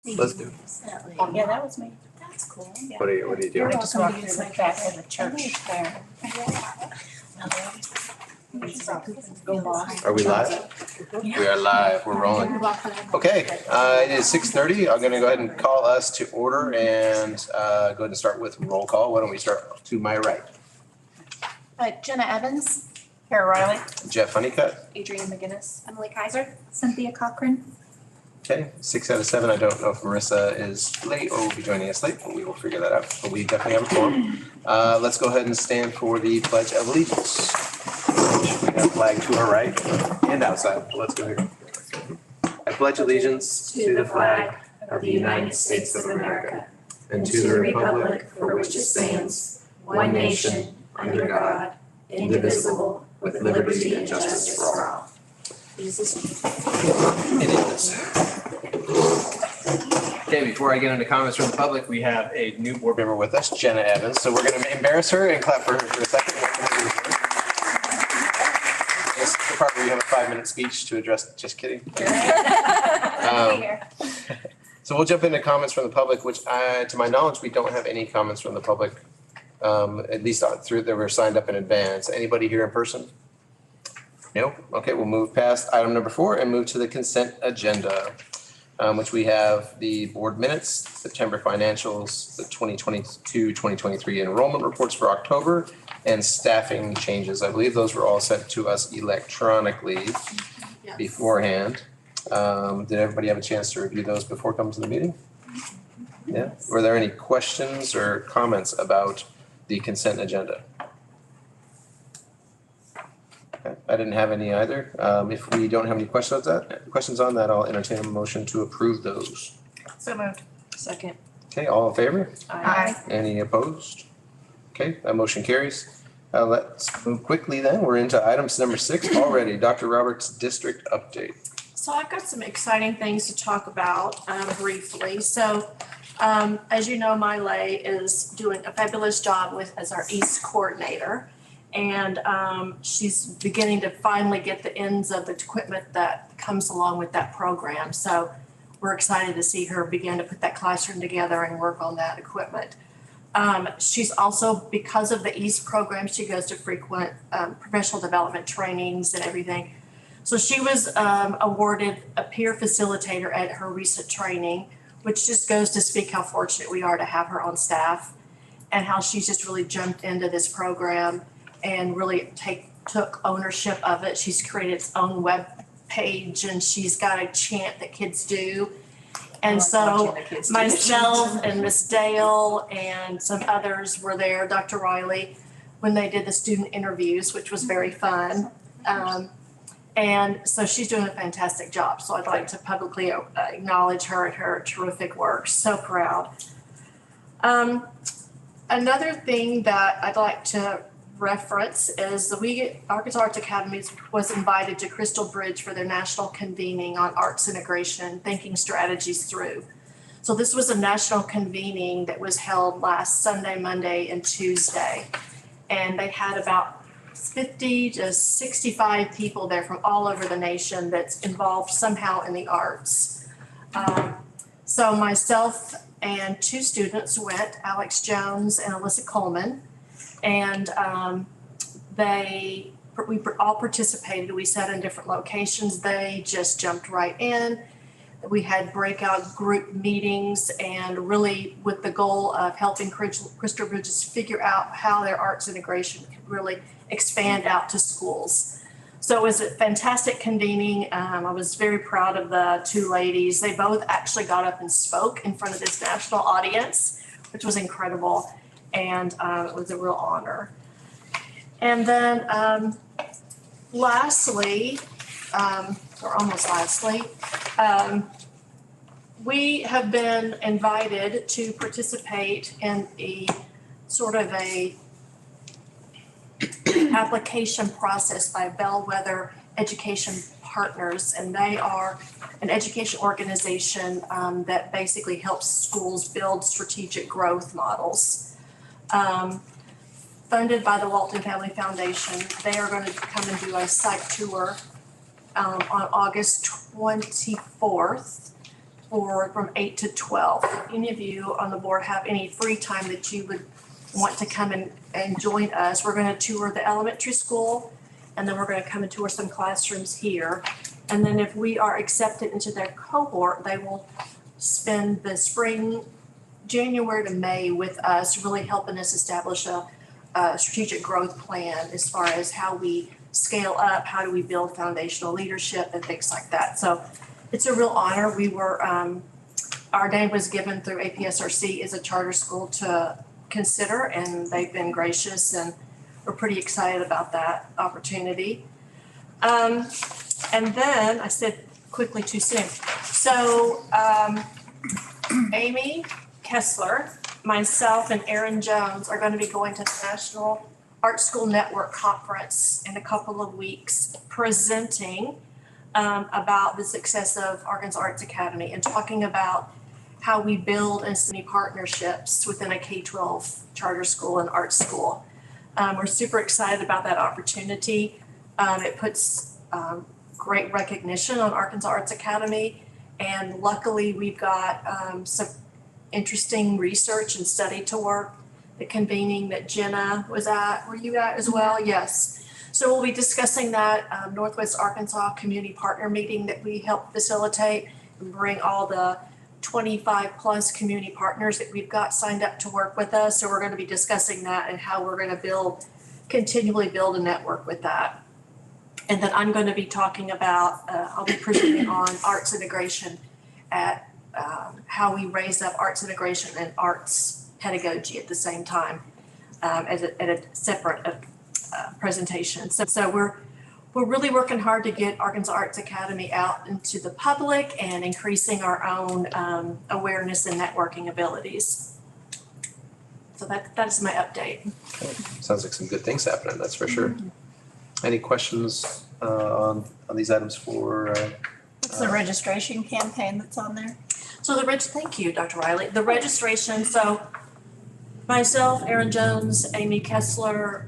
Let's do it. Yeah, that was me. That's cool. Yeah. What are you You're doing? just walking through the back of the church there. Are we live? We are live. We're rolling. Okay, it is 6:30. I'm gonna go ahead and call us to order and go ahead and start with roll call. Why don't we start to my right? Jenna Evans, Here, Riley. Jeff Honeycutt. Adrienne McGinnis, Emily Kaiser, Cynthia Cochran. Okay, 6 out of 7. I don't know if Marissa is late or will be joining us late, but we will figure that out. But we definitely have a forum. Let's go ahead and stand for the Pledge of Allegiance. We have a flag to our right and outside. Let's go here. I pledge allegiance to the flag of the United States of America and to the republic for which it stands, one nation, under God, indivisible, with liberty and justice for all. It is. Okay, before I get into comments from the public, we have a new board member with us, Jenna Evans. So we're going to embarrass her and clap for her for a second. This is the part where you have a 5-minute speech to address. Just kidding. So we'll jump into comments from the public, which to my knowledge, we don't have any comments from the public, at least through that were signed up in advance. Anybody here in person? Nope. Okay, we'll move past item number 4 and move to the consent agenda, which we have the board minutes, September financials, the 2022-2023 enrollment reports for October, and staffing changes. I believe those were all sent to us electronically beforehand. Did everybody have a chance to review those before coming to the meeting? Yeah. Were there any questions or comments about the consent agenda? Okay. I didn't have any either. If we don't have any questions on that, I'll entertain a motion to approve those. So moved. Second. Okay, all in favor? Aye. Any opposed? Okay, that motion carries. Let's move quickly then. We're into items number 6 already. Dr. Roberts' district update. So I've got some exciting things to talk about briefly. So as you know, Miley is doing a fabulous job as our East coordinator. And she's beginning to finally get the ends of the equipment that comes along with that program. So we're excited to see her begin to put that classroom together and work on that equipment. She's also, because of the East program, she goes to frequent professional development trainings and everything. So she was awarded a peer facilitator at her recent training, which just goes to speak how fortunate we are to have her on staff and how she's just really jumped into this program and really took ownership of it. She's created its own web page and she's got a chant that kids do. And so myself and Miss Dale and some others were there, Dr. Riley, when they did the student interviews, which was very fun. And so she's doing a fantastic job. So I'd like to publicly acknowledge her and her terrific work. So proud. Another thing that I'd like to reference is the Arkansas Arts Academy was invited to Crystal Bridge for their national convening on arts integration, thinking strategies through. So this was a national convening that was held last Sunday, Monday, and Tuesday. And they had about 50 to 65 people there from all over the nation that's involved somehow in the arts. So myself and 2 students went, Alex Jones and Alyssa Coleman. And we all participated. We sat in different locations. They just jumped right in. We had breakout group meetings and really with the goal of helping Crystal Bridges figure out how their arts integration could really expand out to schools. So it was a fantastic convening. I was very proud of the 2 ladies. They both actually got up and spoke in front of this national audience, which was incredible. And it was a real honor. And then lastly, or almost lastly, we have been invited to participate in a sort of a application process by Bellwether Education Partners, and they are an education organization that basically helps schools build strategic growth models. Funded by the Walton Family Foundation. They are going to come and do a site tour on August 24th, or from 8 to 12. If any of you on the board have any free time that you would want to come and join us, we're going to tour the elementary school, and then we're going to come and tour some classrooms here. And then if we are accepted into their cohort, they will spend the spring, January to May with us, really helping us establish a strategic growth plan as far as how we scale up, how do we build foundational leadership and things like that. So it's a real honor. We were, our name was given through APSRC as a charter school to consider, and they've been gracious, and we're pretty excited about that opportunity. And then I said quickly too soon. So Amy Kessler, myself, and Aaron Jones are going to be going to the National Art School Network Conference in a couple of weeks, presenting about the success of Arkansas Arts Academy and talking about how we build and see partnerships within a K-12 charter school and art school. We're super excited about that opportunity. It puts great recognition on Arkansas Arts Academy, and luckily we've got some interesting research and study to work. The convening that Jenna was at, were you at as well? Yes. So we'll be discussing that Northwest Arkansas Community Partner Meeting that we help facilitate and bring all the 25 plus community partners that we've got signed up to work with us. So we're going to be discussing that and how we're going to continually build a network with that. And then I'm going to be talking about, I'll be presenting on arts integration at how we raise up arts integration and arts pedagogy at the same time at a separate presentation. So we're really working hard to get Arkansas Arts Academy out into the public and increasing our own awareness and networking abilities. So that is my update. Sounds like some good things happening, that's for sure. Any questions on these items for? It's the registration campaign that's on there. So thank you, Dr. Riley. The registration, so myself, Aaron Jones, Amy Kessler,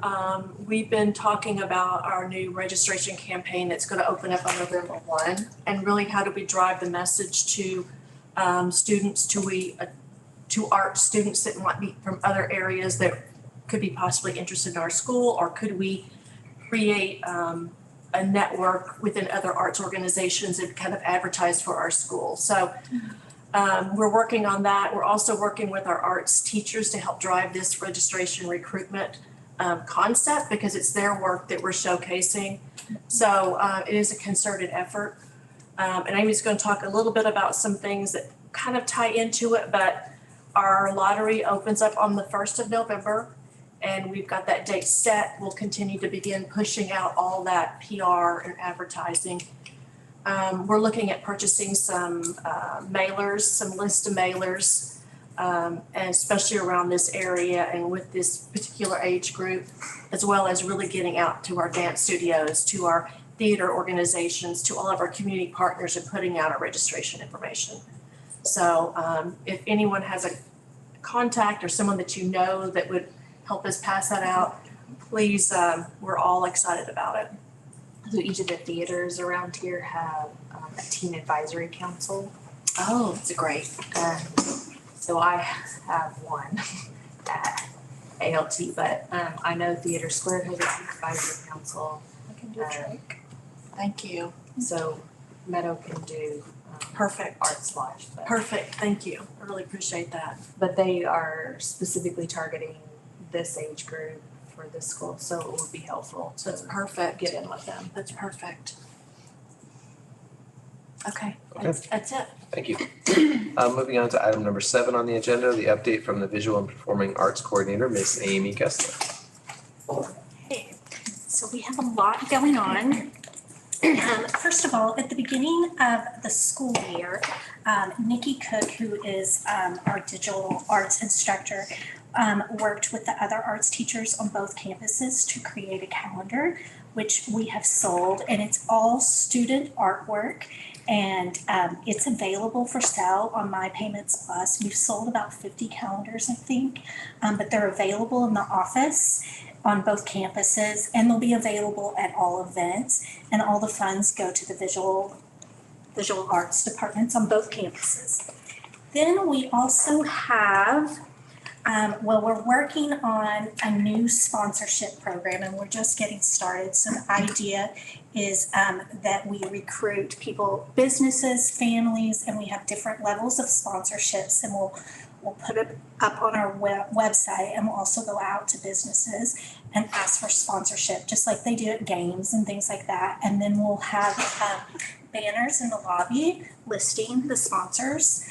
we've been talking about our new registration campaign that's going to open up on November 1, and really how do we drive the message to students, to art students that might be from other areas that could be possibly interested in our school, or could we create a network within other arts organizations and kind of advertise for our school. So we're working on that. We're also working with our arts teachers to help drive this registration recruitment concept, because it's their work that we're showcasing. So it is a concerted effort. And Amy's going to talk a little bit about some things that kind of tie into it, but our lottery opens up on the 1st of November, and we've got that date set. We'll continue to begin pushing out all that PR and advertising. We're looking at purchasing some mailers, some list of mailers, and especially around this area and with this particular age group, as well as really getting out to our dance studios, to our theater organizations, to all of our community partners, and putting out our registration information. So if anyone has a contact or someone that you know that would help us pass that out, please, we're all excited about it. So each of the theaters around here have a teen advisory council. Oh, that's great. So I have one at ALT, but I know Theater Square has a teen advisory council. I can do a trick. Thank you. So Meadow can do Perfect. Arts Lodge. Perfect. Thank you. I really appreciate that. But they are specifically targeting this age group for this school, so it would be helpful to That's perfect. get in with them. That's perfect. Okay, Okay. that's it. Thank you. Moving on to item number 7 on the agenda, the update from the Visual and Performing Arts Coordinator, Miss Amy Kessler. Okay, so we have a lot going on. First of all, at the beginning of the school year, Nikki Cook, who is our digital arts instructor, worked with the other arts teachers on both campuses to create a calendar, which we have sold, and it's all student artwork, and it's available for sale on My Payments Plus. We've sold about 50 calendars, I think, but they're available in the office on both campuses, and they'll be available at all events, and all the funds go to the Visual visual arts departments on both campuses. Then we also have, we're working on a new sponsorship program and we're just getting started. So the idea is that we recruit people, businesses, families, and we have different levels of sponsorships, and we'll put it up on our website, and we'll also go out to businesses and ask for sponsorship, just like they do at games and things like that. And then we'll have banners in the lobby listing the sponsors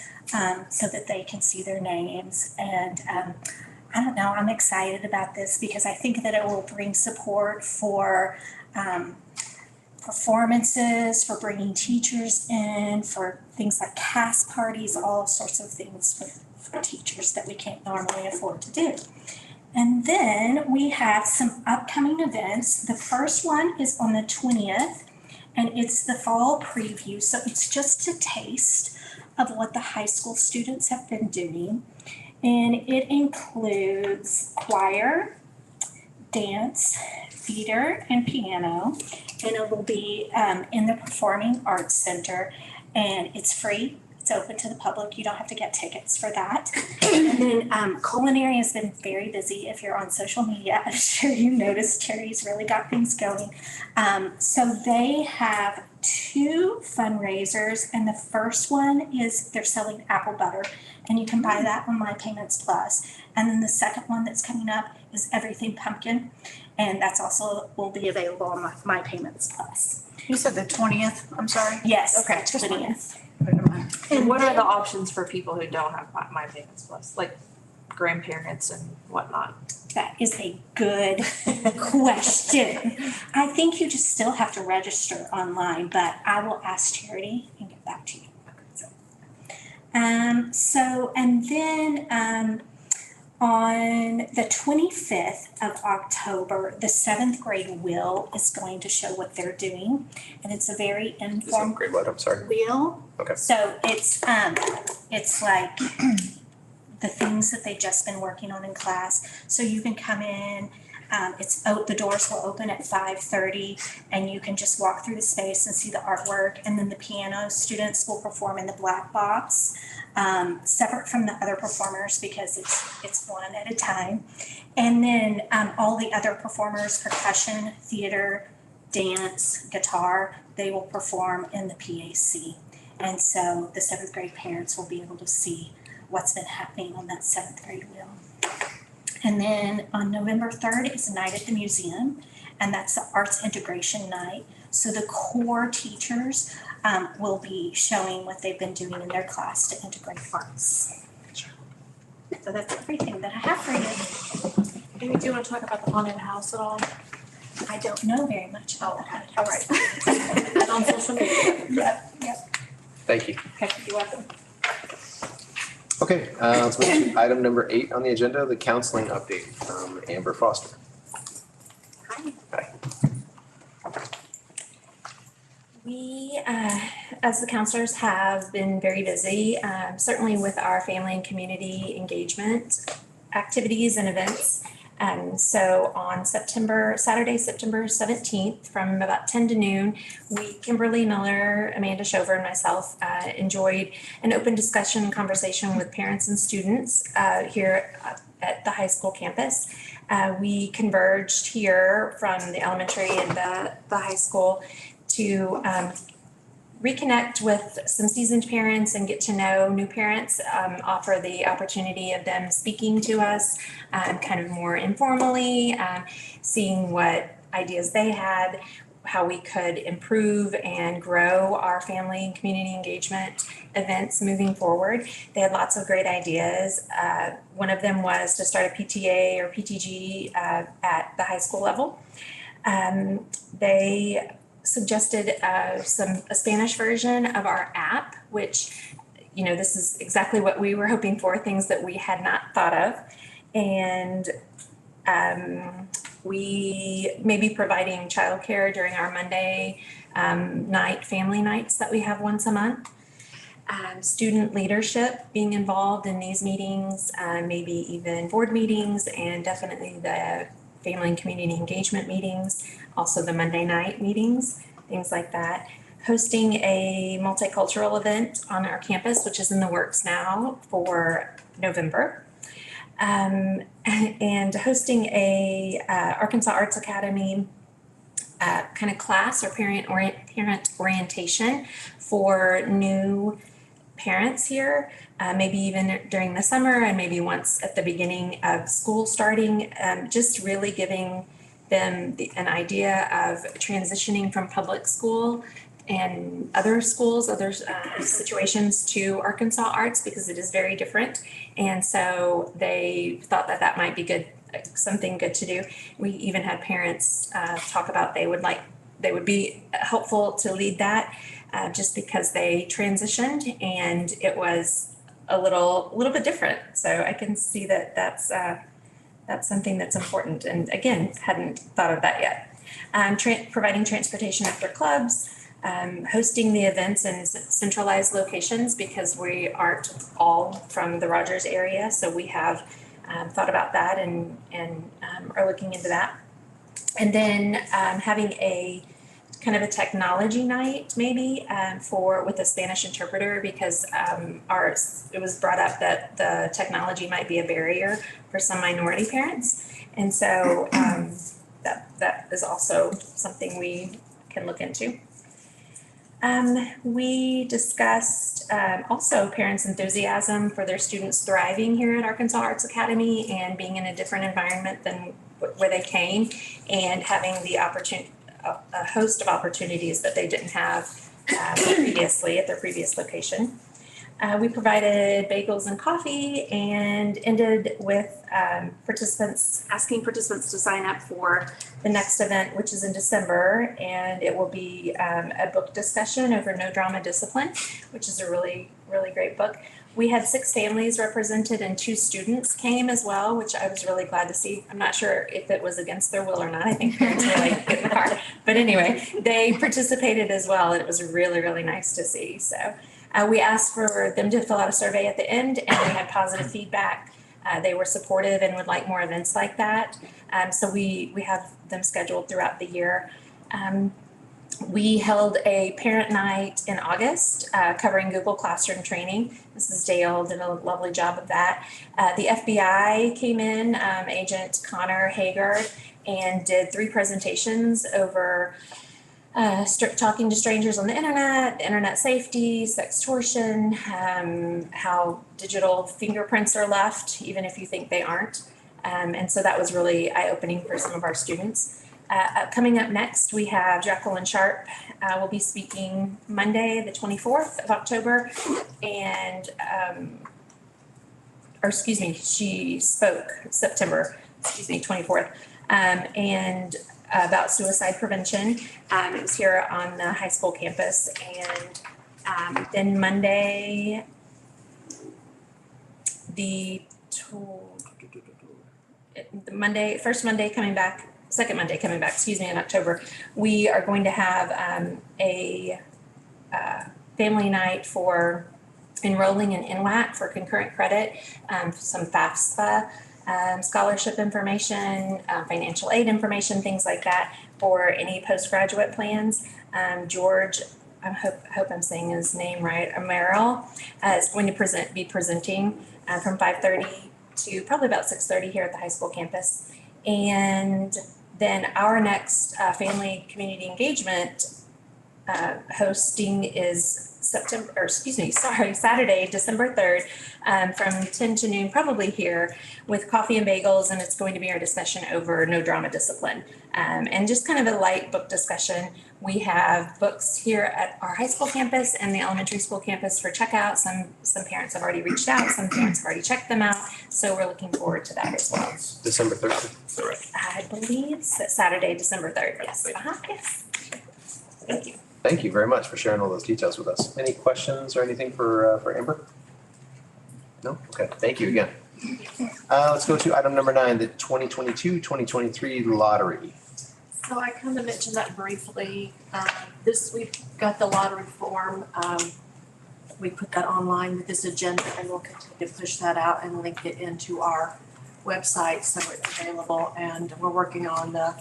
so that they can see their names. And I don't know, I'm excited about this because I think that it will bring support for performances, for bringing teachers in, for things like cast parties, all sorts of things for teachers that we can't normally afford to do. And then we have some upcoming events. The first one is on the 20th, and it's the fall preview. So it's just a taste of what the high school students have been doing. And it includes choir, dance, theater, and piano. And it will be in the Performing Arts Center, and it's free. It's open to the public. You don't have to get tickets for that. And then culinary has been very busy. If you're on social media, I'm sure you noticed Terry's really got things going. So they have 2 fundraisers, and the first one is they're selling apple butter, and you can buy that on My Payments Plus. And then the second one that's coming up is Everything Pumpkin, and that's also will be available on My Payments Plus. You said the 20th, I'm sorry? Yes, Okay. 20th. And what are the options for people who don't have My Payments Plus, like grandparents and whatnot? That is a good question. I think you just still have to register online, but I will ask Charity and get back to you. And then on the 25th of October, the 7th grade wheel is going to show what they're doing, and it's a very informal Great, what, I'm sorry. wheel. Okay. So it's like the things that they've just been working on in class. So you can come in, the doors will open at 5:30, and you can just walk through the space and see the artwork. And then the piano students will perform in the black box, separate from the other performers because it's one at a time. And then all the other performers, percussion, theater, dance, guitar, they will perform in the PAC. And so the 7th grade parents will be able to see what's been happening on that 7th grade wheel. And then on November 3rd is Night at the Museum, and that's the arts integration night. So the core teachers will be showing what they've been doing in their class to integrate arts. So that's everything that I have for you. Amy, do you want to talk about the haunted house at all? I don't know very much about that. All right. And on social media. Yep. Thank you. Okay, you're welcome. Okay, let's move to item number 8 on the agenda, the counseling update from Amber Foster. Hi. Hi. We, as the counselors, have been very busy, certainly with our family and community engagement activities and events. So on Saturday, September 17th, from about 10 to noon, we, Kimberly Miller, Amanda Shover, and myself enjoyed an open discussion and conversation with parents and students here at the high school campus. We converged here from the elementary and the high school to reconnect with some seasoned parents and get to know new parents, offer the opportunity of them speaking to us kind of more informally, seeing what ideas they had, how we could improve and grow our family and community engagement events moving forward. They had lots of great ideas. One of them was to start a PTA or PTG at the high school level. They suggested a Spanish version of our app, which, you know, this is exactly what we were hoping for, things that we had not thought of. And we may be providing childcare during our Monday night family nights that we have once a month. Student leadership being involved in these meetings, maybe even board meetings, and definitely the family and community engagement meetings, also the Monday night meetings, things like that. hosting a multicultural event on our campus, which is in the works now for November. And hosting a Arkansas Arts Academy kind of class or parent orientation for new parents here, maybe even during the summer and maybe once at the beginning of school starting, just really giving them an idea of transitioning from public school and other schools, other situations to Arkansas Arts, because it is very different. And so they thought that that might be good, something good to do. We even had parents talk about they would be helpful to lead that just because they transitioned and it was a little bit different. So I can see that that's something that's important. And again, hadn't thought of that yet. Providing transportation after clubs, hosting the events in centralized locations because we aren't all from the Rogers area. So we have thought about that and are looking into that. And then having a kind of a technology night maybe with a Spanish interpreter because it was brought up that the technology might be a barrier for some minority parents. And so that is also something we can look into. We discussed also parents' enthusiasm for their students thriving here at Arkansas Arts Academy and being in a different environment than where they came and having the opportunity, a host of opportunities that they didn't have previously at their previous location. We provided bagels and coffee and ended with asking participants to sign up for the next event, which is in December, and it will be a book discussion over No Drama Discipline, which is a really, really great book. We had 6 families represented and 2 students came as well, which I was really glad to see. I'm not sure if it was against their will or not. I think parents were like, get in the car. But anyway, they participated as well. And it was really, really nice to see. So we asked for them to fill out a survey at the end and we had positive feedback. They were supportive and would like more events like that. So we have them scheduled throughout the year. We held a parent night in August covering Google Classroom training. Mrs. Dale did a lovely job of that. The FBI came in, Agent Connor Haggard, and did 3 presentations over talking to strangers on the internet safety, sextortion, how digital fingerprints are left, even if you think they aren't. And so that was really eye-opening for some of our students. Coming up next, we have Jacqueline Sharp will be speaking Monday, the 24th of October, and, she spoke September, 24th, and about suicide prevention. It was here on the high school campus, and then Monday, second Monday coming back, in October, we are going to have a family night for enrolling in NWAC for concurrent credit, some FAFSA scholarship information, financial aid information, things like that for any postgraduate plans. George, I hope I'm saying his name right, Amaral, is going to be presenting from 5:30 to probably about 6:30 here at the high school campus. And then our next family community engagement hosting is Saturday, December 3rd, from 10 to noon, probably here, with coffee and bagels, and it's going to be our discussion over No Drama Discipline. And just kind of a light book discussion. We have books here at our high school campus and the elementary school campus for checkout. Some parents have already reached out, some parents have already checked them out, so we're looking forward to that as well. December 3rd, is that right? I believe Saturday, December 3rd, yes. Yes. Thank you. Thank you very much for sharing all those details with us. Any questions or anything for Amber? No? Okay, thank you again. Let's go to item number 9, the 2022-2023 lottery. So I kind of mentioned that briefly. We've got the lottery form. We put that online with this agenda and we'll continue to push that out and link it into our website so it's available. And we're working on the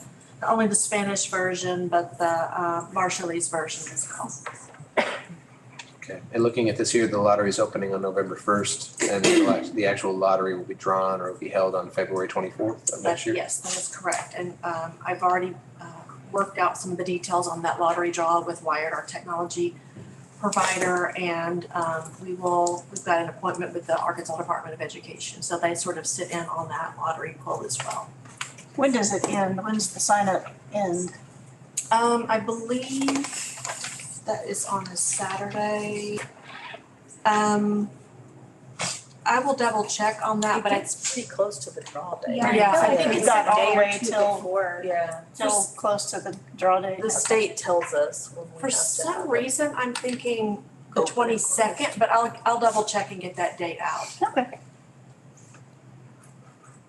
only the Spanish version, but the Marshallese version as well. Okay, and looking at this here, the lottery is opening on November 1st, and the actual lottery will be drawn or will be held on February 24th of next year? Yes, that is correct. And I've already worked out some of the details on that lottery draw with Wired, our technology provider, and we've got an appointment with the Arkansas Department of Education. So they sort of sit in on that lottery pool as well. When does it end? When does the sign up end? I believe that is on a Saturday. I will double check on that, but it's pretty close to the draw date. Yeah, I think it's got all the way Day or two till, before. Yeah. till close to the draw date. The state tells us when we for have to some have it. reason, I'm thinking the Open. 22nd, but I'll double check and get that date out. Okay.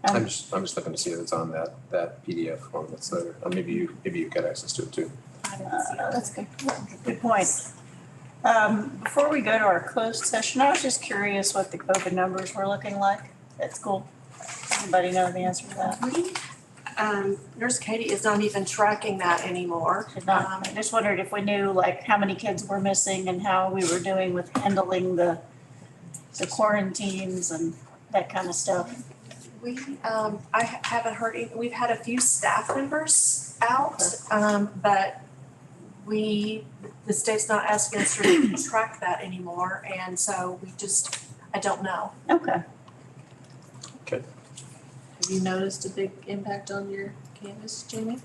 I'm just looking to see if it's on that PDF form that's there. Or maybe you got access to it too. That's good. Good point. Before we go to our closed session, I was just curious what the COVID numbers were looking like at school. Anybody know the answer to that? Nurse Katie is not even tracking that anymore. Did not. I just wondered if we knew like how many kids were missing and how we were doing with handling the quarantines and that kind of stuff. I haven't heard, we've had a few staff members out, but the state's not asking us to track that anymore, and so I don't know. Okay. Have you noticed a big impact on your campus, Jamie?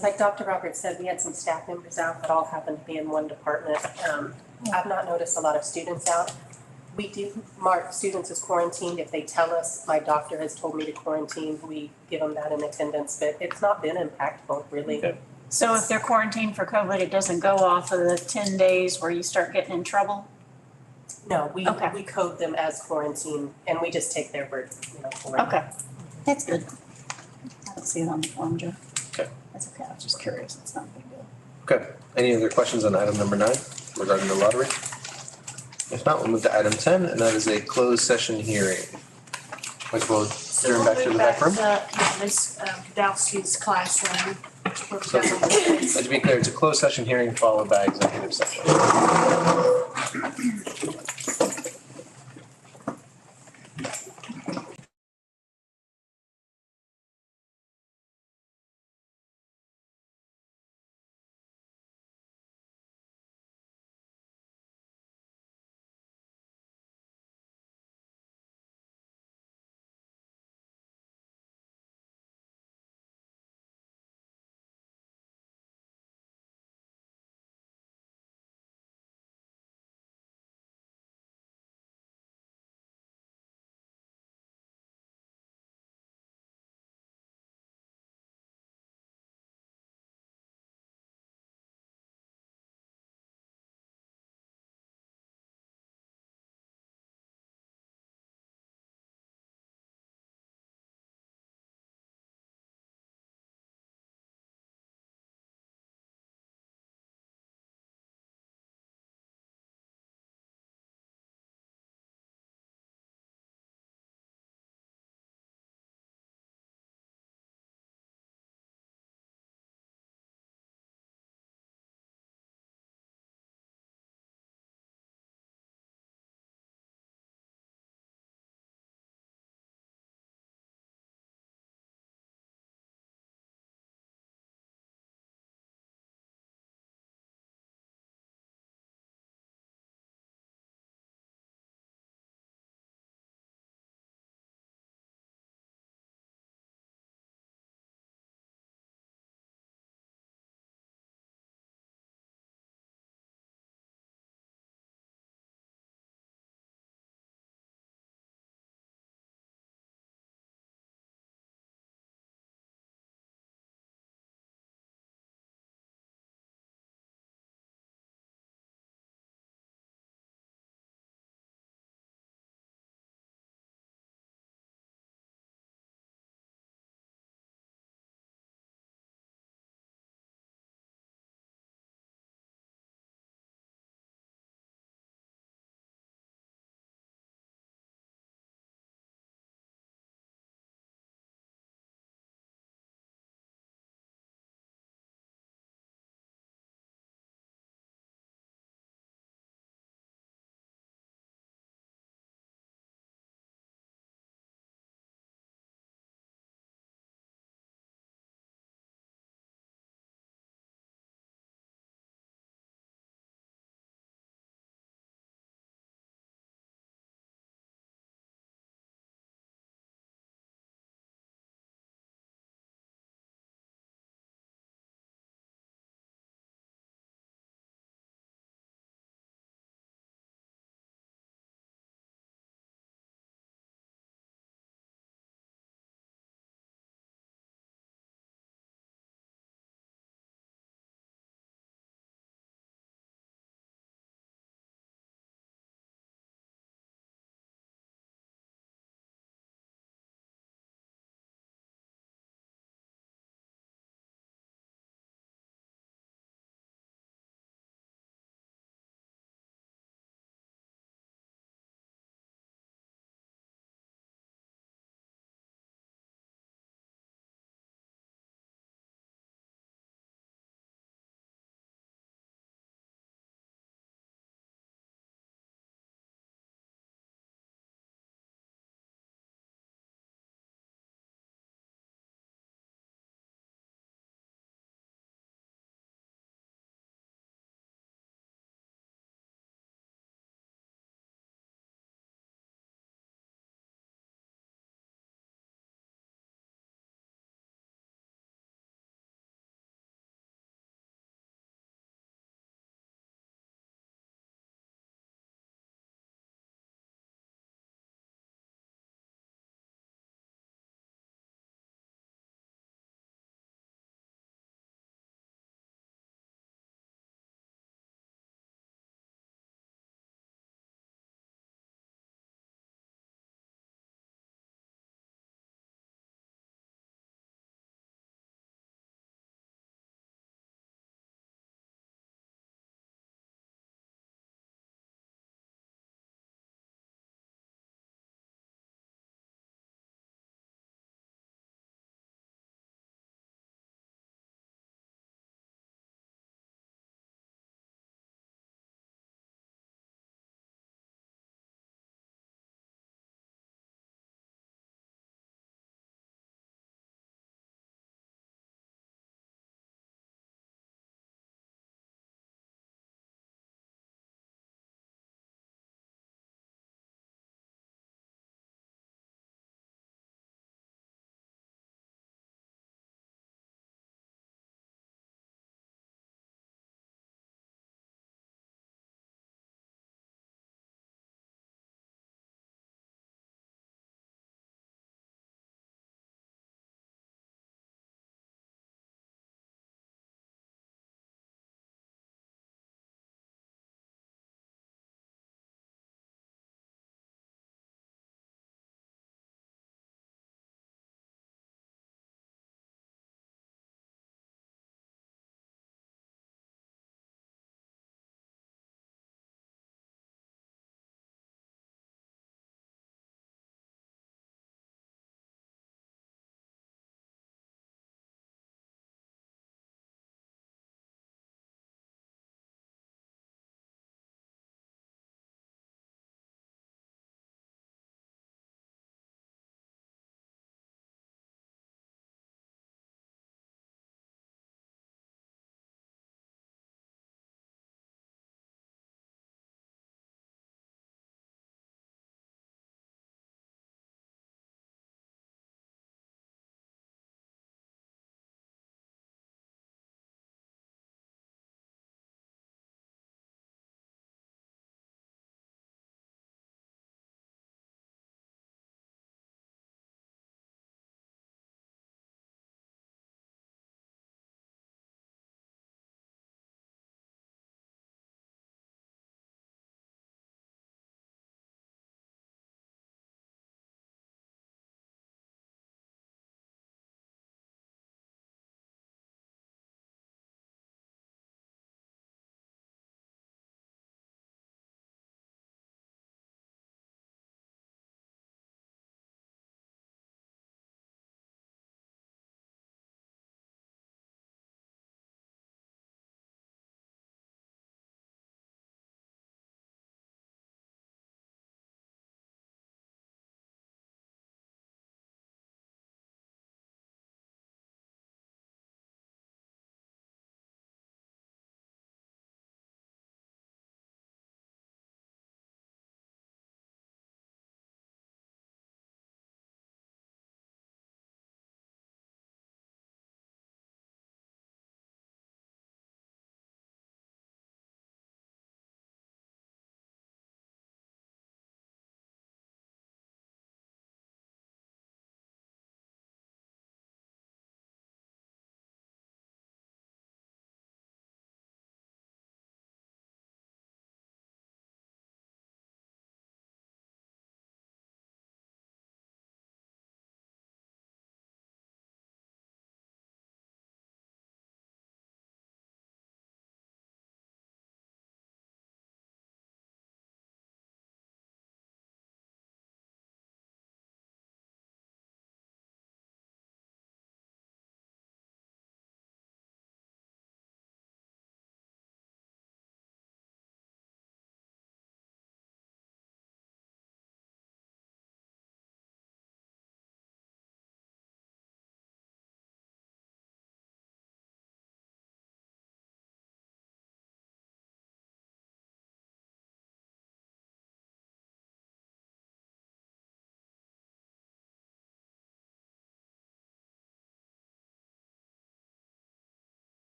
Like Dr. Roberts said, we had some staff members out that all happened to be in one department. I've not noticed a lot of students out. We do mark students as quarantined if they tell us, my doctor has told me to quarantine, we give them that in attendance, but it's not been impactful really. Okay. So if they're quarantined for COVID, it doesn't go off of the 10 days where you start getting in trouble? No, we Okay. code them as quarantine and we just take their word, for it. Okay. That's good. I don't see it on the form, Joe. Okay. That's okay. I was just curious. It's not a big deal. Okay, any other questions on item number 9 regarding the lottery? If not, we'll move to item 10, and that is a closed session hearing, which will adjourn back to the back room. Ms. Kadowski's classroom. So to be clear, it's a closed session hearing followed by executive session.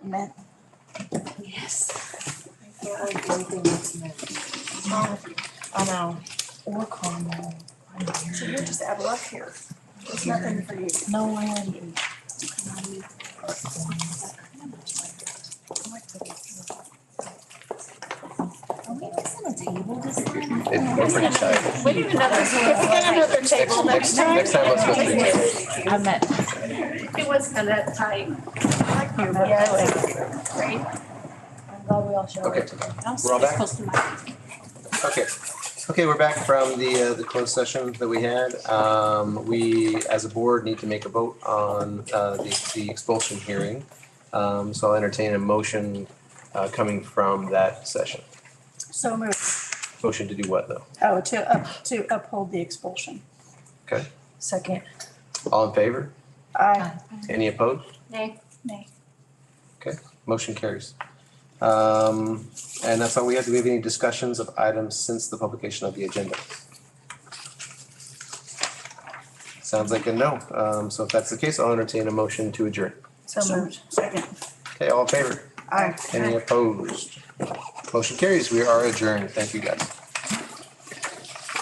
Meant, Yes. I feel like anything that's meant. I know. Or caramel. so you're just out of luck here. There's nothing for you. No, I hadn't. Are we missing a table this time? We're pretty tight. We need another, if we get another table next time. Next time, let's go three. I meant. It was kind of tight. Great. I'm glad we all showed Okay. up today. We're all back? Okay. Okay, we're back from the closed session that we had. We, as a board, need to make a vote on the expulsion hearing. So I'll entertain a motion coming from that session. So moved. Motion to do what, though? Oh, to uphold the expulsion. Okay, Second. all in favor? Aye. Any opposed? Nay. Nay. Okay, motion carries. And that's all we have. Do we have any discussions of items since the publication of the agenda? Sounds like a no. So if that's the case, I'll entertain a motion to adjourn. So moved. Second. Okay, all in favor? Aye. Any opposed? Motion carries. We are adjourned. Thank you, guys.